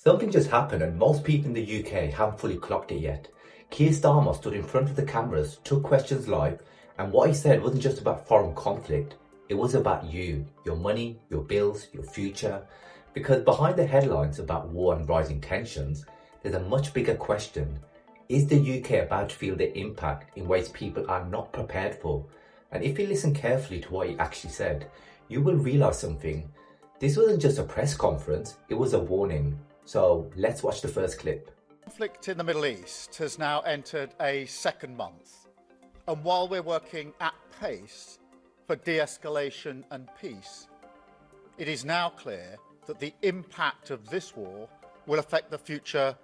Something just happened and most people in the UK haven't fully clocked it yet. Keir Starmer stood in front of the cameras, took questions live, and what he said wasn't just about foreign conflict, it was about you, your money, your bills, your future. Because behind the headlines about war and rising tensions, there's a much bigger question. Is the UK about to feel the impact in ways people are not prepared for? And if you listen carefully to what he actually said, you will realise something. This wasn't just a press conference, it was a warning. So let's watch the first clip. Conflict in the Middle East has now entered a second month. And while we're working at pace for de-escalation and peace, it is now clear that the impact of this war will affect the future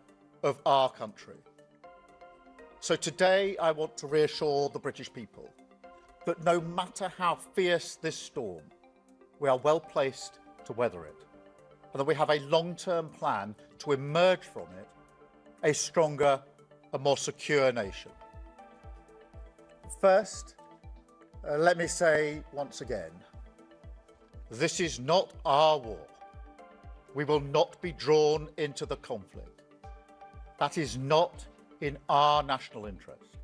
of our country. So today I want to reassure the British people that no matter how fierce this storm, we are well placed to weather it, and that we have a long-term plan to emerge from it a stronger and more secure nation. First, let me say once again, this is not our war. We will not be drawn into the conflict. That is not in our national interest.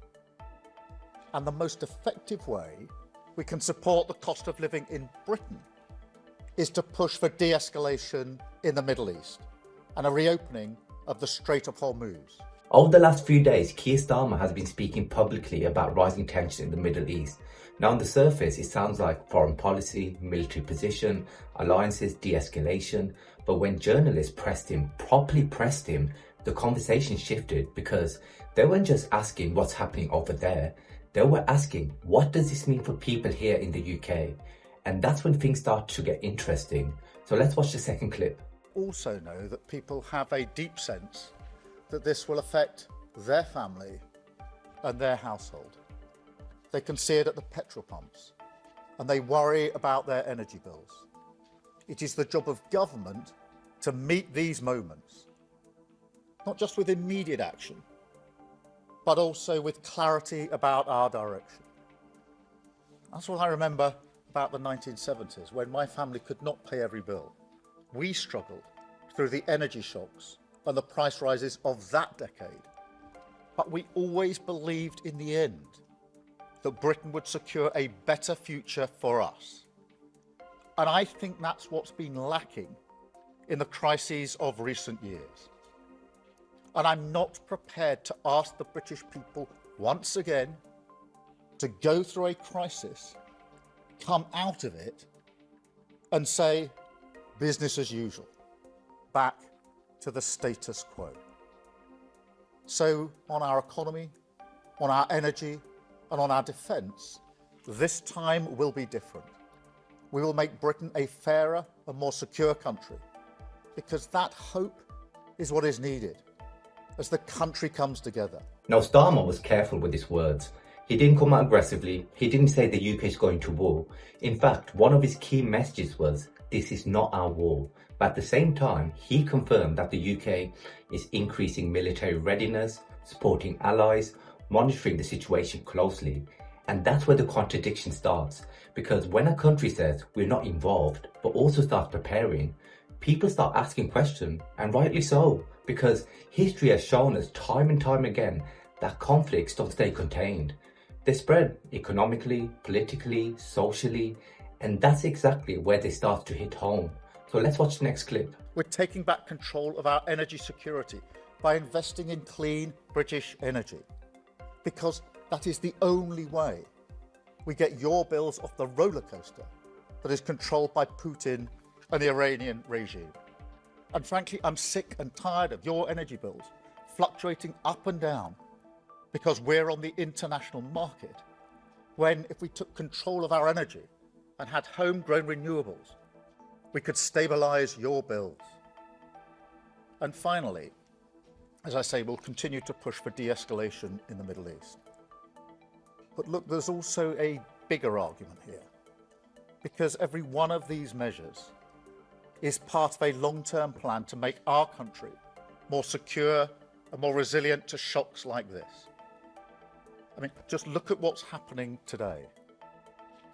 And the most effective way we can support the cost of living in Britain is to push for de-escalation in the Middle East and a reopening of the Strait of Hormuz. Over the last few days, Keir Starmer has been speaking publicly about rising tension in the Middle East. Now on the surface, it sounds like foreign policy, military position, alliances, de-escalation. But when journalists properly pressed him, the conversation shifted because they weren't just asking what's happening over there. They were asking, what does this mean for people here in the UK? And that's when things start to get interesting. So let's watch the second clip. Also know that people have a deep sense that this will affect their family and their household. They can see it at the petrol pumps and they worry about their energy bills. It is the job of government to meet these moments, not just with immediate action, but also with clarity about our direction. That's what I remember about the 1970s, when my family could not pay every bill. We struggled through the energy shocks and the price rises of that decade. But we always believed in the end that Britain would secure a better future for us. And I think that's what's been lacking in the crises of recent years. And I'm not prepared to ask the British people once again to go through a crisis, come out of it and say business as usual, back to the status quo. So on our economy, on our energy and on our defence, this time will be different. We will make Britain a fairer and more secure country, because that hope is what is needed as the country comes together. Now Starmer was careful with his words. He didn't come out aggressively, he didn't say the UK is going to war. In fact, one of his key messages was, this is not our war. But at the same time, he confirmed that the UK is increasing military readiness, supporting allies, monitoring the situation closely. And that's where the contradiction starts. Because when a country says we're not involved, but also starts preparing, people start asking questions, and rightly so. Because history has shown us time and time again that conflicts don't stay contained. They spread economically, politically, socially, and that's exactly where they start to hit home. So let's watch the next clip. We're taking back control of our energy security by investing in clean British energy, because that is the only way we get your bills off the roller coaster that is controlled by Putin and the Iranian regime. And frankly, I'm sick and tired of your energy bills fluctuating up and down because we're on the international market, when if we took control of our energy and had homegrown renewables, we could stabilise your bills. And finally, as I say, we'll continue to push for de-escalation in the Middle East. But look, there's also a bigger argument here, because every one of these measures is part of a long-term plan to make our country more secure and more resilient to shocks like this. I mean, just look at what's happening today.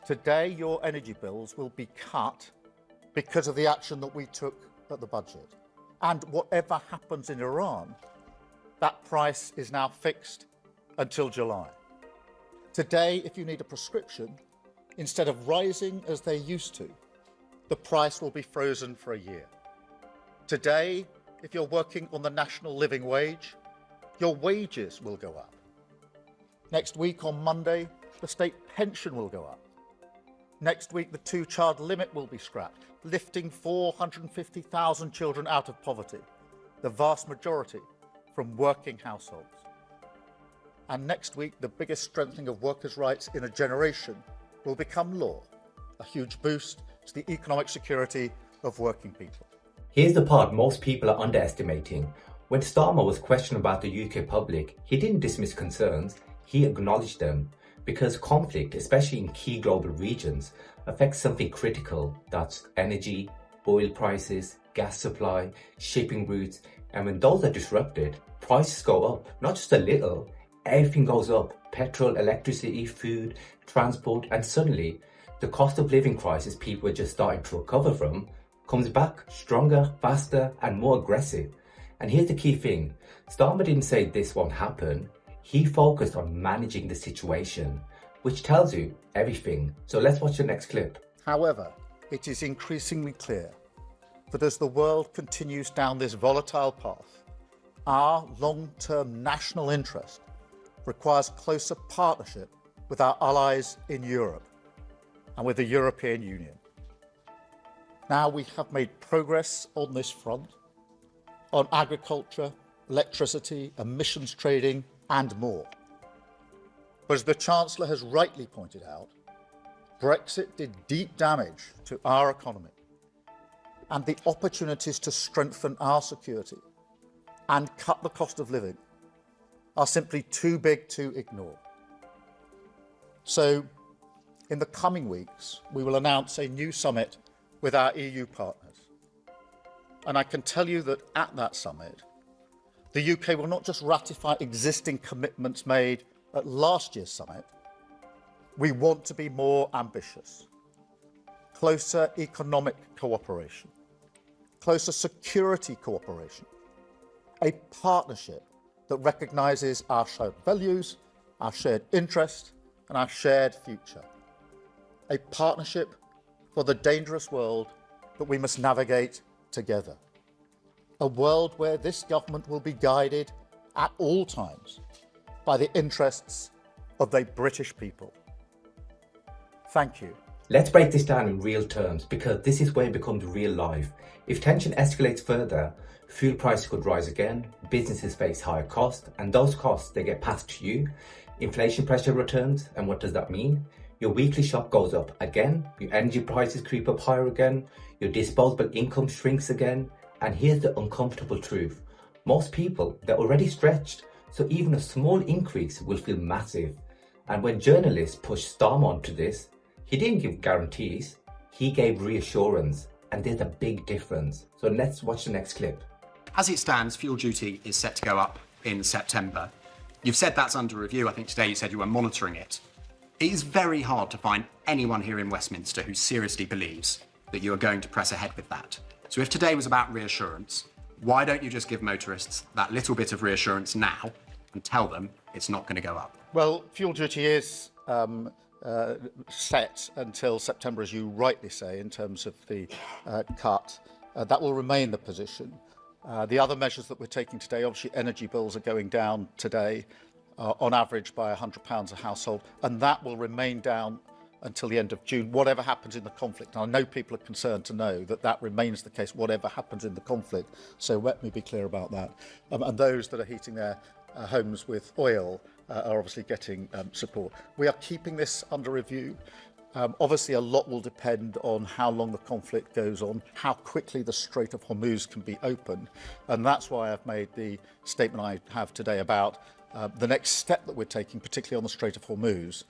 Today, your energy bills will be cut because of the action that we took at the budget. And whatever happens in Iran, that price is now fixed until July. Today, if you need a prescription, instead of rising as they used to, the price will be frozen for a year. Today, if you're working on the national living wage, your wages will go up. Next week, on Monday, the state pension will go up. Next week, the two-child limit will be scrapped, lifting 450,000 children out of poverty, the vast majority from working households. And next week, the biggest strengthening of workers' rights in a generation will become law, a huge boost to the economic security of working people. Here's the part most people are underestimating. When Starmer was questioned about the UK public, he didn't dismiss concerns, he acknowledged them. Because conflict, especially in key global regions, affects something critical. That's energy, oil prices, gas supply, shipping routes. And when those are disrupted, prices go up. Not just a little, everything goes up. Petrol, electricity, food, transport, and suddenly the cost of living crisis people were just starting to recover from comes back stronger, faster, and more aggressive. And here's the key thing. Starmer didn't say this won't happen. He focused on managing the situation, which tells you everything. So let's watch the next clip. However, it is increasingly clear that as the world continues down this volatile path, our long-term national interest requires closer partnership with our allies in Europe and with the European Union. Now we have made progress on this front, on agriculture, electricity, emissions trading, and more. But as the Chancellor has rightly pointed out, Brexit did deep damage to our economy, and the opportunities to strengthen our security and cut the cost of living are simply too big to ignore. So, in the coming weeks, we will announce a new summit with our EU partners. And I can tell you that at that summit, the UK will not just ratify existing commitments made at last year's summit. We want to be more ambitious. Closer economic cooperation, closer security cooperation, a partnership that recognises our shared values, our shared interest, and our shared future. A partnership for the dangerous world that we must navigate together. A world where this government will be guided at all times by the interests of the British people. Thank you. Let's break this down in real terms, because this is where it becomes real life. If tension escalates further, fuel prices could rise again, businesses face higher costs, and those costs, they get passed to you. Inflation pressure returns, and what does that mean? Your weekly shop goes up again, your energy prices creep up higher again, your disposable income shrinks again, and here's the uncomfortable truth. Most people, they're already stretched, so even a small increase will feel massive. And when journalists pushed Starmer onto this, he didn't give guarantees, he gave reassurance, and there's a big difference. So let's watch the next clip. As it stands, fuel duty is set to go up in September. You've said that's under review. I think today you said you were monitoring it. It is very hard to find anyone here in Westminster who seriously believes that you are going to press ahead with that. So if today was about reassurance, why don't you just give motorists that little bit of reassurance now and tell them it's not going to go up? Well, fuel duty is set until September, as you rightly say, in terms of the cut. That will remain the position. The other measures that we're taking today, obviously energy bills are going down today, on average by £100 a household, and that will remain down until the end of June, whatever happens in the conflict. And I know people are concerned to know that that remains the case, whatever happens in the conflict. So let me be clear about that. And those that are heating their homes with oil are obviously getting support. We are keeping this under review. Obviously, a lot will depend on how long the conflict goes on, how quickly the Strait of Hormuz can be opened. And that's why I've made the statement I have today about the next step that we're taking, particularly on the Strait of Hormuz,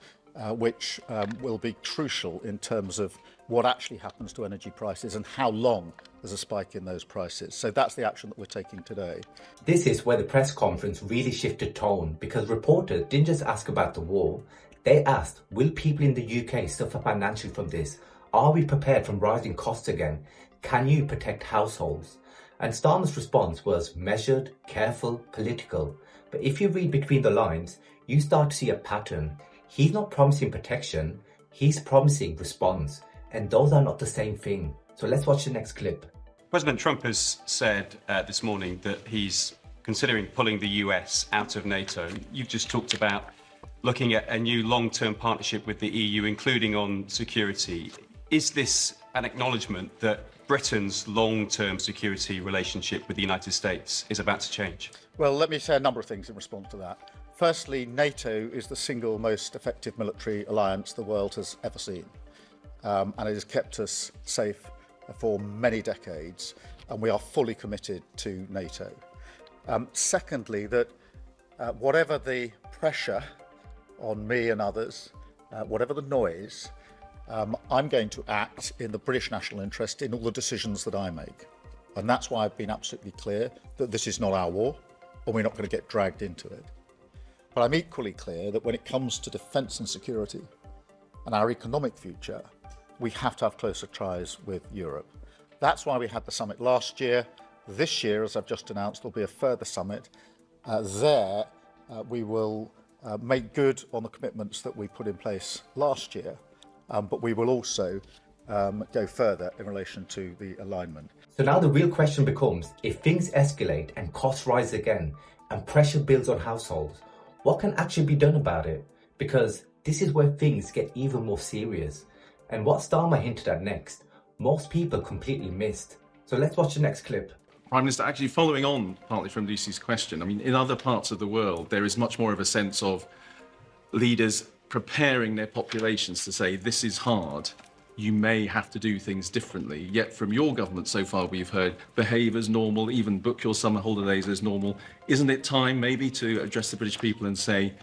which will be crucial in terms of what actually happens to energy prices and how long there's a spike in those prices. So that's the action that we're taking today. This is where the press conference really shifted tone, because reporters didn't just ask about the war. They asked, will people in the UK suffer financially from this? Are we prepared from rising costs again? Can you protect households? And Starmer's response was measured, careful, political. But if you read between the lines, you start to see a pattern. He's not promising protection, he's promising response. And those are not the same thing. So let's watch the next clip. President Trump has said this morning that he's considering pulling the US out of NATO. You've just talked about looking at a new long-term partnership with the EU, including on security. Is this an acknowledgement that Britain's long-term security relationship with the United States is about to change? Well, let me say a number of things in response to that. Firstly, NATO is the single most effective military alliance the world has ever seen. And it has kept us safe for many decades, and we are fully committed to NATO. Secondly, that whatever the pressure on me and others, whatever the noise, I'm going to act in the British national interest in all the decisions that I make. And that's why I've been absolutely clear that this is not our war, and we're not going to get dragged into it. But I'm equally clear that when it comes to defence and security and our economic future, we have to have closer ties with Europe. That's why we had the summit last year. This year, as I've just announced, there'll be a further summit. We will make good on the commitments that we put in place last year, but we will also go further in relation to the alignment. So now the real question becomes, if things escalate and costs rise again and pressure builds on households, what can actually be done about it? Because this is where things get even more serious. And what Starmer hinted at next, most people completely missed. So let's watch the next clip. Prime Minister, actually following on partly from Lucy's question, I mean, in other parts of the world, there is much more of a sense of leaders preparing their populations to say, this is hard, you may have to do things differently. Yet from your government so far, we've heard behave as normal, even book your summer holidays as normal. Isn't it time maybe to address the British people and say,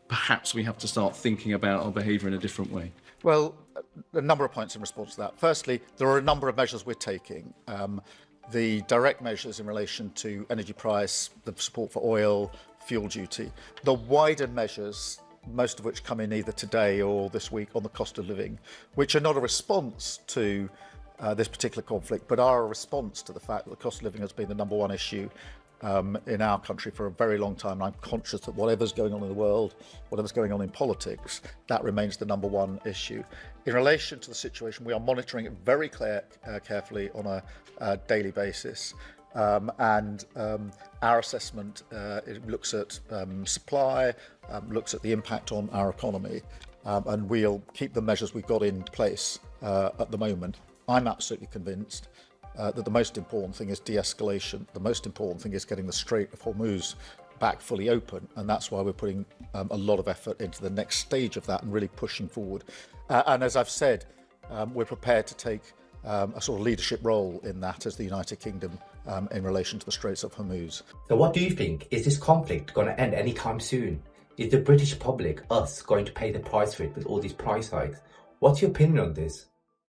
perhaps we have to start thinking about our behaviour in a different way? Well, a number of points in response to that. Firstly, there are a number of measures we're taking. The direct measures in relation to energy price, the support for oil, fuel duty. The wider measures, most of which come in either today or this week on the cost of living, which are not a response to this particular conflict, but are a response to the fact that the cost of living has been the number one issue in our country for a very long time. And I'm conscious that whatever's going on in the world, whatever's going on in politics, that remains the number one issue. In relation to the situation, we are monitoring it very carefully on a daily basis. Our assessment it looks at supply, looks at the impact on our economy, and we'll keep the measures we've got in place at the moment. I'm absolutely convinced that the most important thing is de-escalation. The most important thing is getting the Strait of Hormuz back fully open, and that's why we're putting a lot of effort into the next stage of that and really pushing forward. And as I've said, we're prepared to take a sort of leadership role in that as the United Kingdom in relation to the Straits of Hormuz. So what do you think? Is this conflict going to end anytime soon? Is the British public, us, going to pay the price for it with all these price hikes? What's your opinion on this?